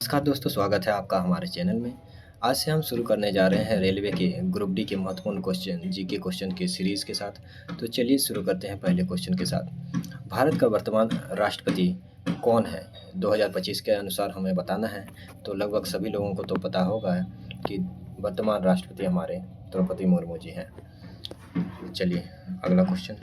नमस्कार दोस्तों, स्वागत है आपका हमारे चैनल में। आज से हम शुरू करने जा रहे हैं रेलवे के ग्रुप डी के महत्वपूर्ण क्वेश्चन जीके क्वेश्चन की सीरीज़ के साथ। तो चलिए शुरू करते हैं पहले क्वेश्चन के साथ। भारत का वर्तमान राष्ट्रपति कौन है? 2025 के अनुसार हमें बताना है। तो लगभग सभी लोगों को तो पता होगा कि वर्तमान राष्ट्रपति हमारे द्रौपदी मुर्मू जी हैं। चलिए अगला क्वेश्चन।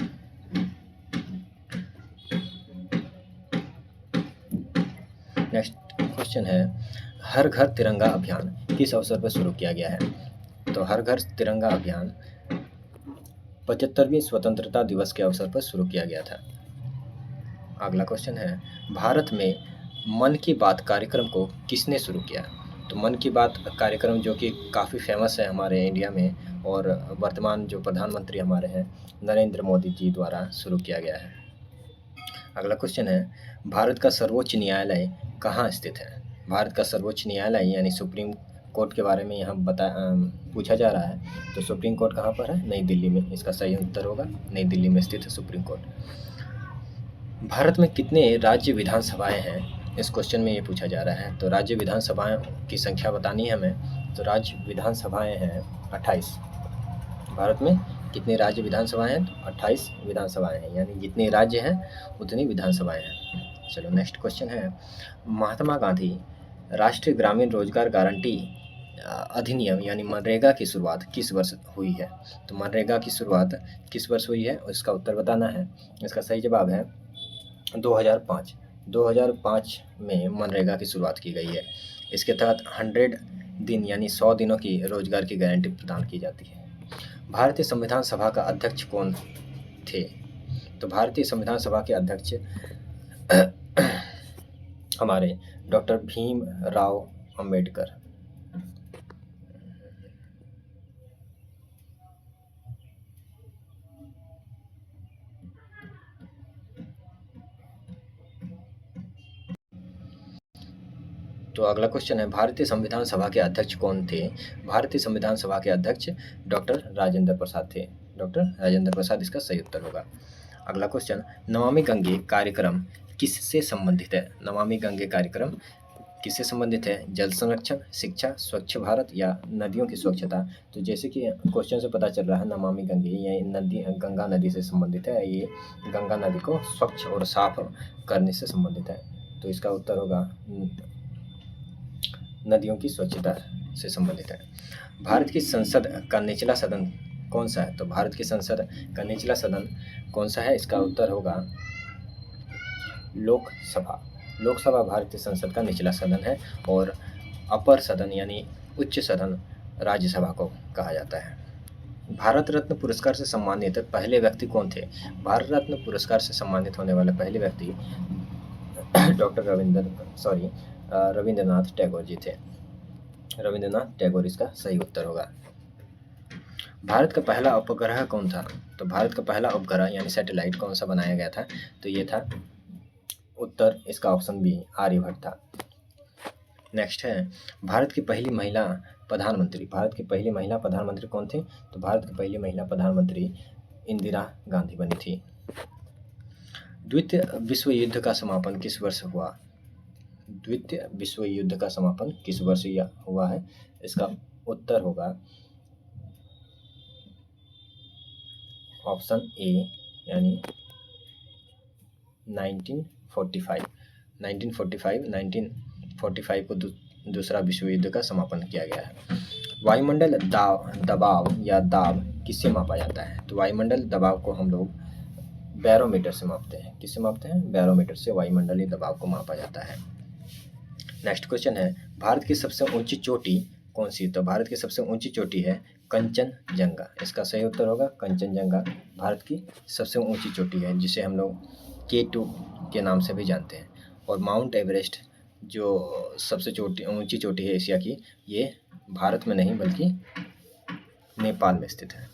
नेक्स्ट क्वेश्चन है, हर घर तिरंगा अभियान किस अवसर पर शुरू किया गया है? तो हर घर तिरंगा अभियान 75वीं स्वतंत्रता दिवस के अवसर पर शुरू किया गया था। अगला क्वेश्चन है, भारत में मन की बात कार्यक्रम को किसने शुरू किया? तो मन की बात कार्यक्रम जो कि काफ़ी फेमस है हमारे इंडिया में और वर्तमान जो प्रधानमंत्री हमारे हैं नरेंद्र मोदी जी द्वारा शुरू किया गया है। अगला क्वेश्चन है, भारत का सर्वोच्च न्यायालय कहाँ स्थित है? भारत का सर्वोच्च न्यायालय यानी सुप्रीम कोर्ट के बारे में यहाँ पूछा जा रहा है। तो सुप्रीम कोर्ट कहाँ पर है? नई दिल्ली में। इसका सही उत्तर होगा नई दिल्ली में स्थित है सुप्रीम कोर्ट। भारत में कितने राज्य विधानसभाएं हैं? इस क्वेश्चन में ये पूछा जा रहा है। तो राज्य विधानसभाएं की संख्या बतानी है हमें। तो राज्य विधानसभाएं हैं 28। भारत में कितनी राज्य विधानसभाएं हैं? तो 28 विधानसभाएं हैं, यानी जितने राज्य हैं उतनी विधानसभाएं हैं। चलो नेक्स्ट क्वेश्चन है, महात्मा गांधी राष्ट्रीय ग्रामीण रोजगार गारंटी अधिनियम यानी मनरेगा की शुरुआत किस वर्ष हुई है? तो मनरेगा की शुरुआत किस वर्ष हुई है इसका उत्तर बताना है। इसका सही जवाब है 2005। 2005 में मनरेगा की शुरुआत की गई है। इसके तहत 100 दिन यानी 100 दिनों की रोजगार की गारंटी प्रदान की जाती है। भारतीय संविधान सभा का अध्यक्ष कौन थे? तो भारतीय संविधान सभा के अध्यक्ष हमारे डॉक्टर भीम राव अंबेडकर। तो अगला क्वेश्चन है, भारतीय संविधान सभा के अध्यक्ष कौन थे? भारतीय संविधान सभा के अध्यक्ष डॉक्टर राजेंद्र प्रसाद थे। डॉक्टर राजेंद्र प्रसाद इसका सही उत्तर होगा। अगला क्वेश्चन, नमामि गंगे कार्यक्रम किससे संबंधित है? नमामि गंगे कार्यक्रम किससे संबंधित है? जल संरक्षण, शिक्षा, स्वच्छ भारत या नदियों की स्वच्छता? तो जैसे कि क्वेश्चन से पता चल रहा है नमामि गंगे ये नदी गंगा नदी से संबंधित है। ये गंगा नदी को स्वच्छ और साफ करने से संबंधित है। तो इसका उत्तर होगा नदियों की स्वच्छता से संबंधित है। भारत की संसद का निचला सदन कौन सा है? तो भारत की संसद का निचला सदन कौन सा है? इसका उत्तर होगा लोकसभा। लोकसभा भारतीय संसद का निचला सदन है और अपर सदन यानी उच्च सदन राज्यसभा को कहा जाता है। भारत रत्न पुरस्कार से सम्मानित पहले व्यक्ति कौन थे? भारत रत्न पुरस्कार से सम्मानित होने वाले पहले व्यक्ति डॉक्टर रविंद्रनाथ टैगोर जी थे। रविंद्रनाथ टैगोर इसका सही उत्तर होगा। भारत का पहला उपग्रह कौन था? तो भारत का पहला उपग्रह यानी सैटेलाइट कौन सा बनाया गया था? तो ये था उत्तर इसका ऑप्शन बी आर्यभट्ट था। नेक्स्ट है, भारत की पहली महिला प्रधानमंत्री। भारत की पहली महिला प्रधानमंत्री कौन थी? तो भारत की पहली महिला प्रधानमंत्री इंदिरा गांधी बनी थी। द्वितीय विश्व युद्ध का समापन किस वर्ष हुआ? द्वितीय विश्व युद्ध का समापन किस वर्ष हुआ है? इसका उत्तर होगा ऑप्शन ए यानी 1945। 1945 को दूसरा विश्व युद्ध का समापन किया गया है। वायुमंडल दबाव या दाब किससे मापा जाता है? तो वायुमंडल दबाव को हम लोग बैरोमीटर से मापते हैं। किससे मापते हैं? बैरोमीटर से वायुमंडलीय दबाव को मापा जाता है। नेक्स्ट क्वेश्चन है, भारत की सबसे ऊंची चोटी कौन सी? तो भारत की सबसे ऊंची चोटी है कंचनजंगा। इसका सही उत्तर होगा कंचनजंगा भारत की सबसे ऊंची चोटी है, जिसे हम लोग K2 के नाम से भी जानते हैं। और माउंट एवरेस्ट जो सबसे ऊंची चोटी है एशिया की, ये भारत में नहीं बल्कि नेपाल में स्थित है।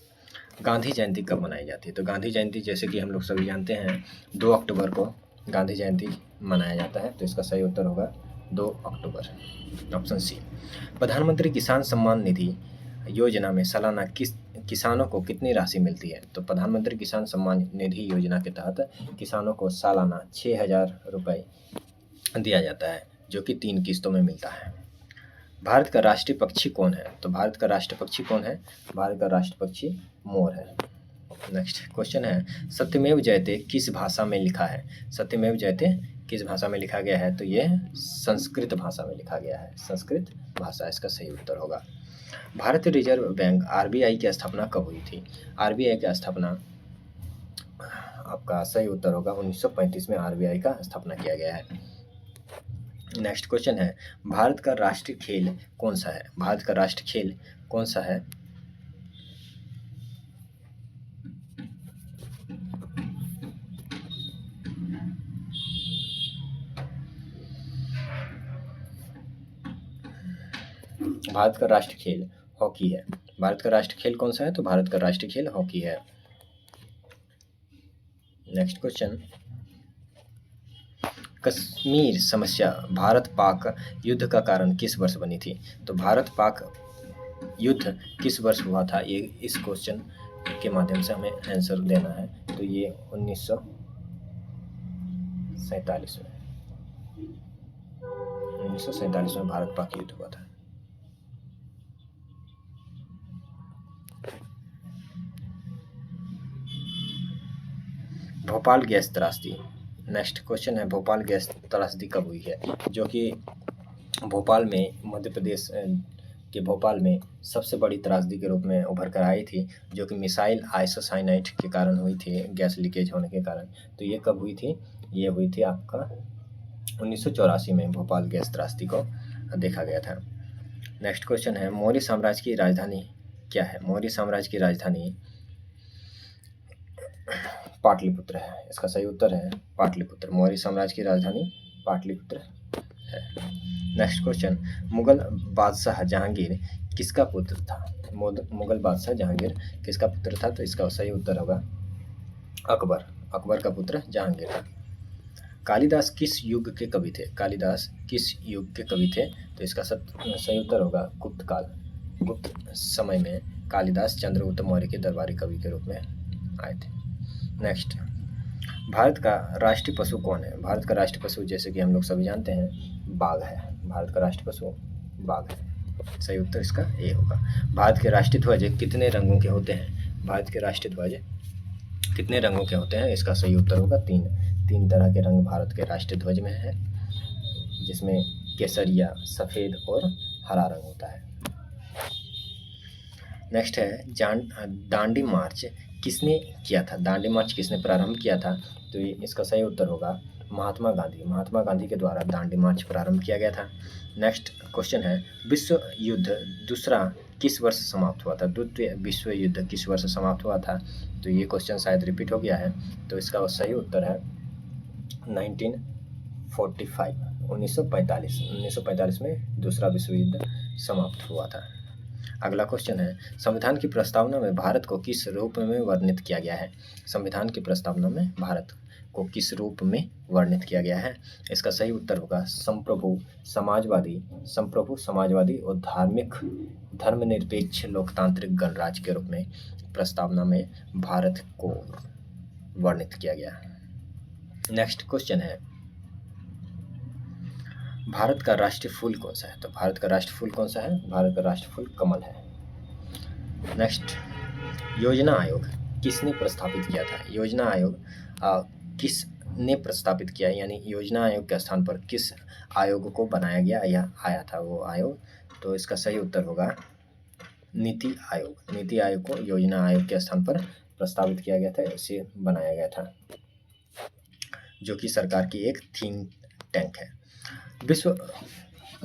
गांधी जयंती कब मनाई जाती है? तो गांधी जयंती जैसे कि हम लोग सभी जानते हैं 2 अक्टूबर को गांधी जयंती मनाया जाता है। तो इसका सही उत्तर होगा 2 अक्टूबर, ऑप्शन सी। प्रधानमंत्री किसान सम्मान निधि योजना में सालाना किसानों को कितनी राशि मिलती है? तो प्रधानमंत्री किसान सम्मान निधि योजना के तहत किसानों को सालाना 6,000 रुपये दिया जाता है। जो कि 3 किस्तों में मिलता है। भारत का राष्ट्रीय पक्षी कौन है? तो भारत का राष्ट्रीय पक्षी कौन है? भारत का राष्ट्रीय पक्षी मोर है। नेक्स्ट क्वेश्चन है, सत्यमेव जयते किस भाषा में लिखा है? सत्यमेव जयते किस भाषा में लिखा गया है? तो ये संस्कृत भाषा में लिखा गया है। संस्कृत भाषा इसका सही उत्तर होगा। भारतीय रिजर्व बैंक आरबीआई की स्थापना कब हुई थी? आरबीआई की स्थापना, आपका सही उत्तर होगा 1935 में आरबीआई का स्थापना किया गया है। नेक्स्ट क्वेश्चन है, भारत का राष्ट्रीय खेल कौन सा है? भारत का राष्ट्रीय खेल कौन सा है? भारत का राष्ट्रीय खेल हॉकी है। भारत का राष्ट्रीय खेल कौन सा है? तो भारत का राष्ट्रीय खेल हॉकी है। नेक्स्ट क्वेश्चन, कश्मीर समस्या भारत पाक युद्ध का कारण किस वर्ष बनी थी? तो भारत पाक युद्ध किस वर्ष हुआ था? ये इस क्वेश्चन के माध्यम से हमें आंसर देना है। तो ये 1947 में 1947 में भारत पाक युद्ध हुआ था। भोपाल गैस त्रासदी। नेक्स्ट क्वेश्चन है, भोपाल गैस त्रासदी कब हुई है? जो कि भोपाल में, मध्य प्रदेश के भोपाल में सबसे बड़ी त्रासदी के रूप में उभर कर आई थी, जो कि मिसाइल आइसोसाइनाइड के कारण हुई थी, गैस लीकेज होने के कारण। तो ये कब हुई थी? ये हुई थी आपका 1984 में भोपाल गैस त्रासदी को देखा गया था। नेक्स्ट क्वेश्चन है, मौर्य साम्राज्य की राजधानी क्या है? मौर्य साम्राज्य की राजधानी पाटलिपुत्र है। इसका सही उत्तर है पाटलिपुत्र। मौर्य साम्राज्य की राजधानी पाटलिपुत्र है। नेक्स्ट क्वेश्चन, मुगल बादशाह जहांगीर किसका पुत्र था? मुगल बादशाह जहांगीर किसका पुत्र था? तो इसका सही उत्तर होगा अकबर। अकबर का पुत्र जहांगीर था। कालिदास किस युग के कवि थे? कालिदास किस युग के कवि थे? तो इसका सही उत्तर होगा गुप्त काल। गुप्त समय में कालिदास चंद्रगुप्त मौर्य के दरबारी कवि के रूप में आए थे। नेक्स्ट, भारत का राष्ट्रीय पशु कौन है? भारत का राष्ट्रीय पशु, जैसे कि हम लोग सभी जानते हैं, बाघ है। भारत का राष्ट्रीय पशु बाघ है। सही उत्तर इसका ए होगा। भारत के राष्ट्रीय ध्वज कितने रंगों के होते हैं? भारत के राष्ट्रीय ध्वज कितने रंगों के होते हैं? इसका सही उत्तर होगा 3 तरह के रंग भारत के राष्ट्रीय ध्वज में है, जिसमें केसरिया, सफ़ेद और हरा रंग होता है। नेक्स्ट है, दांडी मार्च किसने किया था? दांडी मार्च किसने प्रारंभ किया था? तो इसका सही उत्तर होगा महात्मा गांधी। महात्मा गांधी के द्वारा दांडी मार्च प्रारंभ किया गया था। नेक्स्ट क्वेश्चन है, विश्व युद्ध दूसरा किस वर्ष समाप्त हुआ था? द्वितीय विश्व युद्ध किस वर्ष समाप्त हुआ था? तो ये क्वेश्चन शायद रिपीट हो गया है। तो इसका सही उत्तर है 1945 1945 में दूसरा विश्व युद्ध समाप्त हुआ था। अगला क्वेश्चन है, संविधान की प्रस्तावना में भारत को किस रूप में वर्णित किया गया है? संविधान की प्रस्तावना में भारत को किस रूप में वर्णित किया गया है? इसका सही उत्तर होगा संप्रभु समाजवादी और धर्मनिरपेक्ष लोकतांत्रिक गणराज्य के रूप में प्रस्तावना में भारत को वर्णित किया गया। नेक्स्ट क्वेश्चन है, भारत का राष्ट्रीय फूल कौन सा है? तो भारत का राष्ट्रीय फूल कौन सा है? भारत का राष्ट्रीय फूल कमल है। नेक्स्ट, योजना आयोग किसने प्रस्तावित किया था? योजना आयोग किसने प्रस्तावित किया, यानी योजना आयोग के स्थान पर किस आयोग को बनाया गया या आया था वो आयोग? तो इसका सही उत्तर होगा नीति आयोग। नीति आयोग को योजना आयोग के स्थान पर प्रस्तावित किया गया था, इसे बनाया गया था, जो कि सरकार की एक थिंक टैंक है। विश्व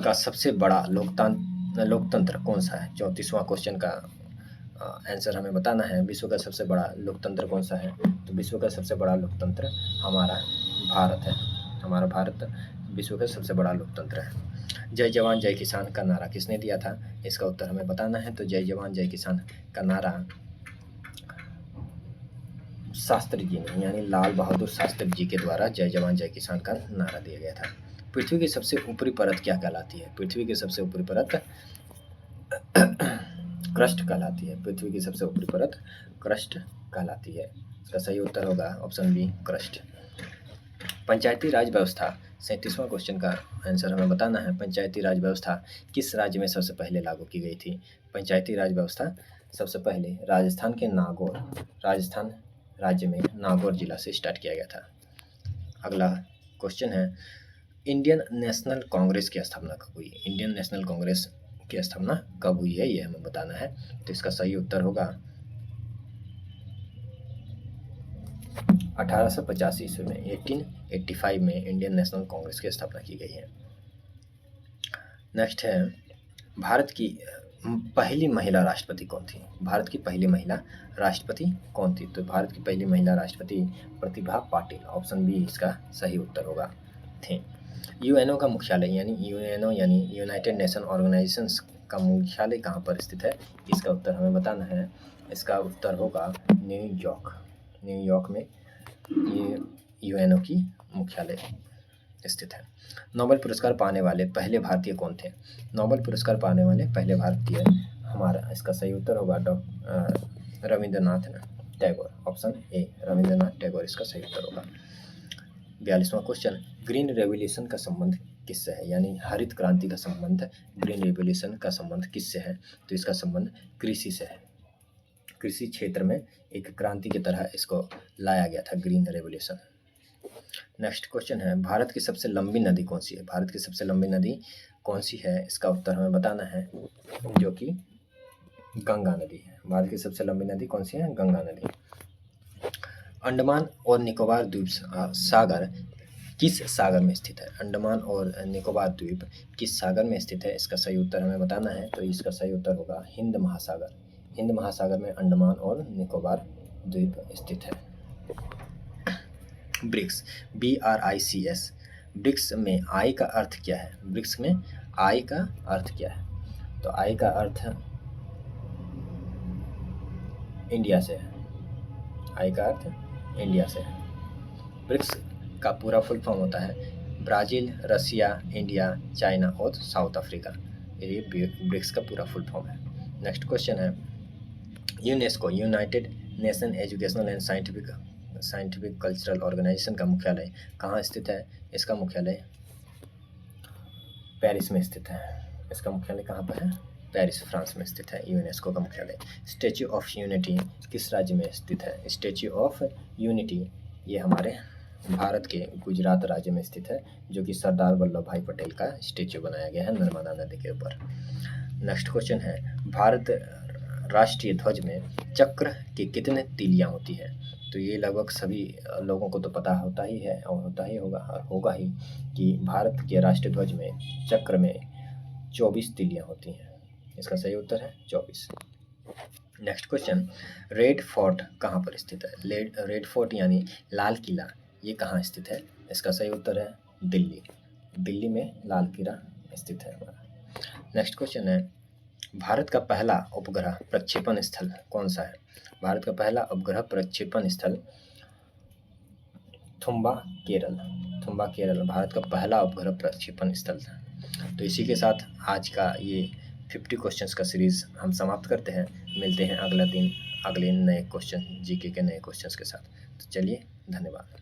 का सबसे बड़ा लोकतंत्र कौन सा है? 34वां क्वेश्चन का आंसर हमें बताना है। विश्व का सबसे बड़ा लोकतंत्र कौन सा है? तो विश्व का सबसे बड़ा लोकतंत्र हमारा भारत है। हमारा भारत विश्व का सबसे बड़ा लोकतंत्र है। जय जवान जय किसान का नारा किसने दिया था? इसका उत्तर हमें बताना है। तो जय जवान जय किसान का नारा शास्त्री जी ने, यानी लाल बहादुर शास्त्री जी के द्वारा जय जवान जय किसान का नारा दिया गया था। पृथ्वी की सबसे ऊपरी परत क्या कहलाती है? पृथ्वी की सबसे ऊपरी परत क्रस्ट कहलाती है। पृथ्वी की सबसे ऊपरी परत क्रस्ट कहलाती है। इसका सही उत्तर होगा ऑप्शन बी, क्रस्ट। पंचायती राज व्यवस्था 37वां क्वेश्चन का आंसर हमें बताना है। पंचायती राज व्यवस्था किस राज्य में सबसे पहले लागू की गई थी? पंचायती राज व्यवस्था सबसे पहले राजस्थान राज्य में नागौर जिला से स्टार्ट किया गया था। अगला क्वेश्चन है, इंडियन नेशनल कांग्रेस की स्थापना कब हुई? इंडियन नेशनल कांग्रेस की स्थापना कब हुई है, ये हमें बताना है। तो इसका सही उत्तर होगा 1885 ईस्वी में, 1885 में इंडियन नेशनल कांग्रेस की स्थापना की गई है। नेक्स्ट है, भारत की पहली महिला राष्ट्रपति कौन थी? भारत की पहली महिला राष्ट्रपति कौन थी? तो भारत की पहली महिला राष्ट्रपति प्रतिभा पाटिल, ऑप्शन बी इसका सही उत्तर होगा, थे। यूएनओ का मुख्यालय यानी यूनाइटेड नेशन ऑर्गेनाइजेशंस का मुख्यालय कहाँ पर स्थित है? इसका उत्तर हमें बताना है। इसका उत्तर होगा न्यूयॉर्क में ये यूएनओ की मुख्यालय स्थित है। नोबेल पुरस्कार पाने वाले पहले भारतीय कौन थे? नोबेल पुरस्कार पाने वाले पहले भारतीय हमारा इसका सही उत्तर होगा रविंद्रनाथ टैगोर, ऑप्शन ए रविंद्रनाथ टैगोर इसका सही उत्तर होगा। 42वां क्वेश्चन, ग्रीन रेवोल्यूशन का संबंध किससे है? यानी हरित क्रांति का संबंध, ग्रीन रेवोल्यूशन का संबंध किससे है? तो इसका संबंध कृषि से है। कृषि क्षेत्र में एक क्रांति की तरह इसको लाया गया था, ग्रीन रेवोल्यूशन। नेक्स्ट क्वेश्चन है, भारत की सबसे लंबी नदी कौन सी है? भारत की सबसे लंबी नदी कौन सी है? इसका उत्तर हमें बताना है, जो कि गंगा नदी है। भारत की सबसे लंबी नदी कौन सी है? गंगा नदी। अंडमान और निकोबार द्वीप सागर किस सागर में स्थित है? अंडमान और निकोबार द्वीप किस सागर में स्थित है? इसका सही उत्तर हमें बताना है। तो इसका सही उत्तर होगा हिंद महासागर। हिंद महासागर में अंडमान और निकोबार द्वीप स्थित है। ब्रिक्स, BRICS, ब्रिक्स में आई का अर्थ क्या है? ब्रिक्स में आई का अर्थ क्या है? तो आई का अर्थ इंडिया से है। आई का अर्थ इंडिया से है। ब्रिक्स का पूरा फुल फॉर्म होता है ब्राज़ील, रसिया, इंडिया, चाइना और साउथ अफ्रीका। ये ब्रिक्स का पूरा फुल फॉर्म है। नेक्स्ट क्वेश्चन है, UNESCO United Nation Educational and Scientific Cultural Organisation का मुख्यालय कहाँ स्थित है? इसका मुख्यालय पेरिस में स्थित है। इसका मुख्यालय कहाँ पर है? पेरिस, फ्रांस में स्थित है यूनेस्को का मुख्यालय। स्टैच्यू ऑफ यूनिटी किस राज्य में स्थित है? स्टैच्यू ऑफ यूनिटी ये हमारे भारत के गुजरात राज्य में स्थित है, जो कि सरदार वल्लभ भाई पटेल का स्टैच्यू बनाया गया है नर्मदा नदी के ऊपर। नेक्स्ट क्वेश्चन है, भारत राष्ट्रीय ध्वज में चक्र की कितने तीलियाँ होती हैं? तो ये लगभग सभी लोगों को तो पता होता ही है और होता ही होगा और होगा ही कि भारत के राष्ट्रीय ध्वज में चक्र में 24 तीलियाँ होती हैं। इसका सही उत्तर है 24। नेक्स्ट क्वेश्चन, रेड फोर्ट कहाँ पर स्थित है? रेड फोर्ट यानी लाल किला ये कहाँ स्थित है? इसका सही उत्तर है दिल्ली। दिल्ली में लाल किला स्थित है हमारा। नेक्स्ट क्वेश्चन है, भारत का पहला उपग्रह प्रक्षेपण स्थल कौन सा है? भारत का पहला उपग्रह प्रक्षेपण स्थल थुम्बा केरल भारत का पहला उपग्रह प्रक्षेपण स्थल था। तो इसी के साथ आज का ये 50 क्वेश्चंस का सीरीज़ हम समाप्त करते हैं। मिलते हैं अगला दिन अगले नए क्वेश्चन, जीके के नए क्वेश्चंस के साथ। तो चलिए, धन्यवाद।